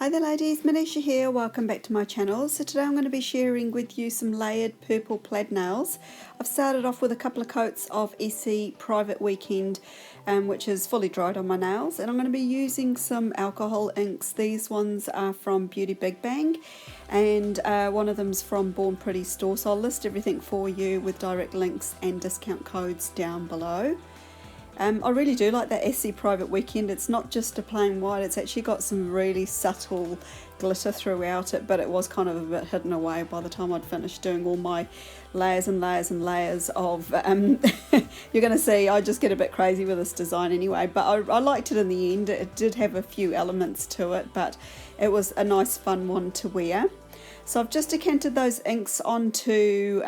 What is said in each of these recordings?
Hi there ladies, Manisha here, welcome back to my channel. So today I'm going to be sharing with you some layered purple plaid nails. I've started off with a couple of coats of Essie Private Weekend, which is fully dried on my nails, and I'm going to be using some alcohol inks. These ones are from Beauty Big Bang, and one of them's from Born Pretty store, so I'll list everything for you with direct links and discount codes down below. I really do like that Essie Private Weekend. It's not just a plain white, it's actually got some really subtle glitter throughout it, but it was kind of a bit hidden away by the time I'd finished doing all my layers and layers and layers of you're going to see I just get a bit crazy with this design anyway, but I liked it in the end. It did have a few elements to it, but it was a nice fun one to wear. So I've just decanted those inks onto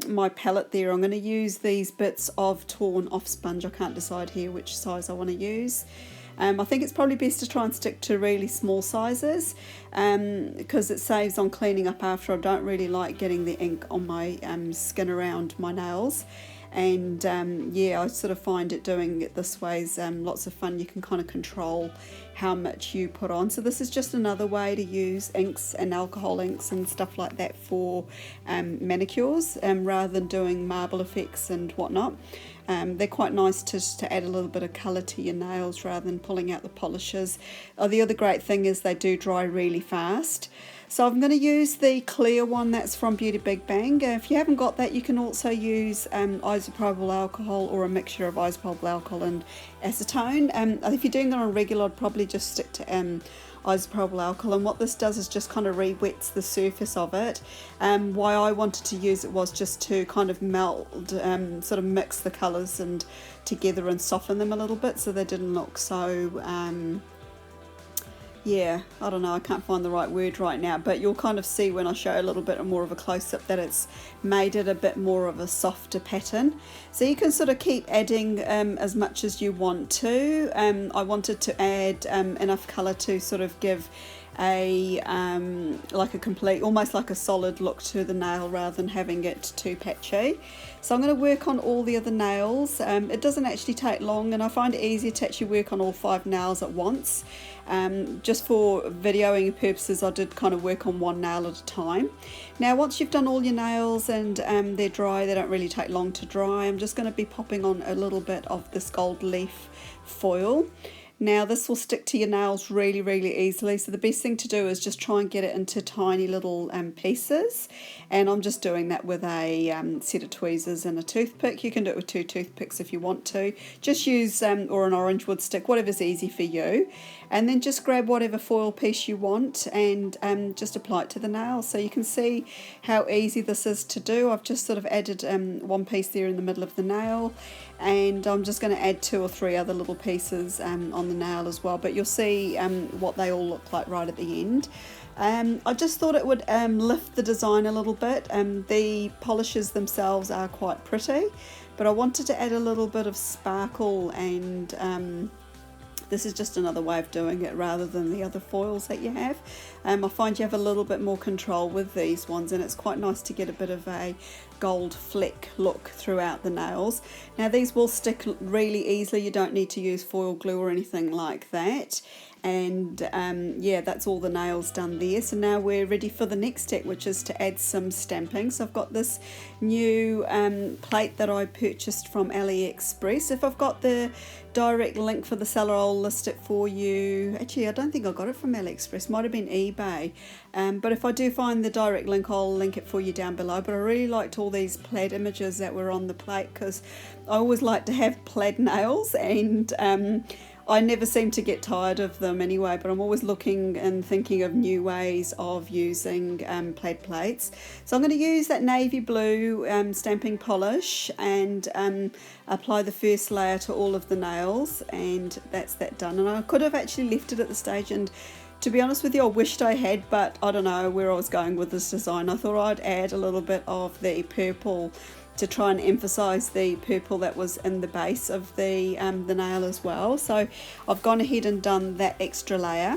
my palette there. I'm going to use these bits of torn off sponge. I can't decide here which size I want to use. I think it's probably best to try and stick to really small sizes because it saves on cleaning up after. I don't really like getting the ink on my skin around my nails. And yeah, I sort of find it doing it this way is lots of fun. You can kind of control how much you put on. So this is just another way to use inks and alcohol inks and stuff like that for manicures rather than doing marble effects and whatnot. They're quite nice to add a little bit of colour to your nails rather than pulling out the polishes. The other great thing is they do dry really fast. So I'm going to use the clear one that's from Beauty Big Bang. If you haven't got that, you can also use isopropyl alcohol or a mixture of isopropyl alcohol and acetone. If you're doing it on regular, I'd probably just stick to isopropyl alcohol, and what this does is just kind of re-wets the surface of it. Why I wanted to use it was just to kind of meld, sort of mix the colours and together and soften them a little bit so they didn't look so yeah, I don't know, I can't find the right word right now, but you'll kind of see when I show a little bit more of a close-up that it's made it a bit more of a softer pattern. So you can sort of keep adding as much as you want to. I wanted to add enough colour to sort of give a like a complete, almost like a solid look to the nail rather than having it too patchy. So I'm going to work on all the other nails. It doesn't actually take long, and I find it easier to actually work on all 5 nails at once. Just for videoing purposes, I did kind of work on one nail at a time. Now once you've done all your nails and they're dry, they don't really take long to dry, I'm just going to be popping on a little bit of this gold leaf foil. Now this will stick to your nails really, really easily, so the best thing to do is just try and get it into tiny little pieces, and I'm just doing that with a set of tweezers and a toothpick. You can do it with 2 toothpicks if you want to. Just use or an Orangewood stick, whatever's easy for you, and then just grab whatever foil piece you want and just apply it to the nail. So you can see how easy this is to do. I've just sort of added one piece there in the middle of the nail, and I'm just going to add 2 or 3 other little pieces on the nail as well, but you'll see what they all look like right at the end. I just thought it would lift the design a little bit. The polishes themselves are quite pretty, but I wanted to add a little bit of sparkle, and this is just another way of doing it rather than the other foils that you have. I find you have a little bit more control with these ones, and it's quite nice to get a bit of a gold fleck look throughout the nails. Now these will stick really easily, you don't need to use foil glue or anything like that. And yeah, that's all the nails done there. So now we're ready for the next step, which is to add some stamping. So I've got this new plate that I purchased from AliExpress. If I've got the direct link for the seller, I'll list it for you. Actually, I don't think I got it from AliExpress, might have been eBay, but if I do find the direct link, I'll link it for you down below. But I really liked all these plaid images that were on the plate because I always like to have plaid nails, and I never seem to get tired of them anyway, but I'm always looking and thinking of new ways of using plaid plates. So I'm going to use that navy blue stamping polish and apply the first layer to all of the nails, and that's that done. And I could have actually left it at the stage, and to be honest with you, I wished I had, but I don't know where I was going with this design. I thought I'd add a little bit of the purple to try and emphasize the purple that was in the base of the nail as well. So I've gone ahead and done that extra layer.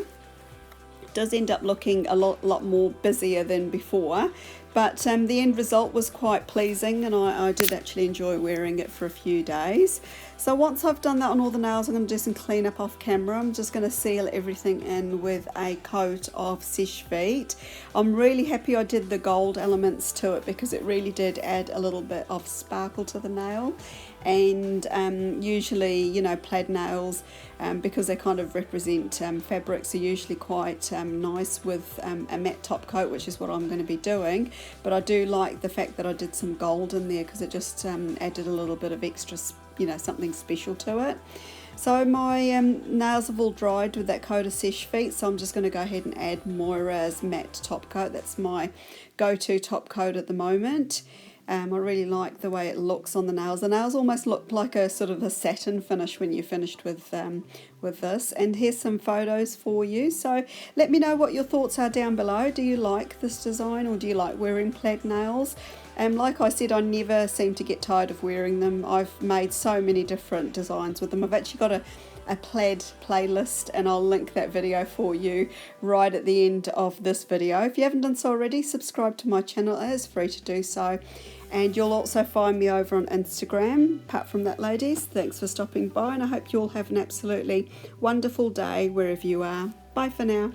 It does end up looking a lot more busier than before, But the end result was quite pleasing, and I did actually enjoy wearing it for a few days. So once I've done that on all the nails, I'm going to do some cleanup off camera. I'm just going to seal everything in with a coat of Seche Vite. I'm really happy I did the gold elements to it because it really did add a little bit of sparkle to the nail. And usually, you know, plaid nails, because they kind of represent fabrics, are usually quite nice with a matte top coat, which is what I'm going to be doing. But I do like the fact that I did some gold in there because it just added a little bit of extra, you know, something special to it. So my nails have all dried with that coat of Seche Vite, so I'm just going to go ahead and add Moyra's matte top coat. That's my go-to top coat at the moment. I really like the way it looks on the nails. The nails almost look like a sort of a satin finish when you're finished with this. And here's some photos for you. So let me know what your thoughts are down below. Do you like this design, or do you like wearing plaid nails? Like I said, I never seem to get tired of wearing them. I've made so many different designs with them. I've actually got a plaid playlist, and I'll link that video for you right at the end of this video. If you haven't done so already, subscribe to my channel. It is free to do so, and you'll also find me over on Instagram. Apart from that, ladies, thanks for stopping by, and I hope you all have an absolutely wonderful day wherever you are. Bye for now.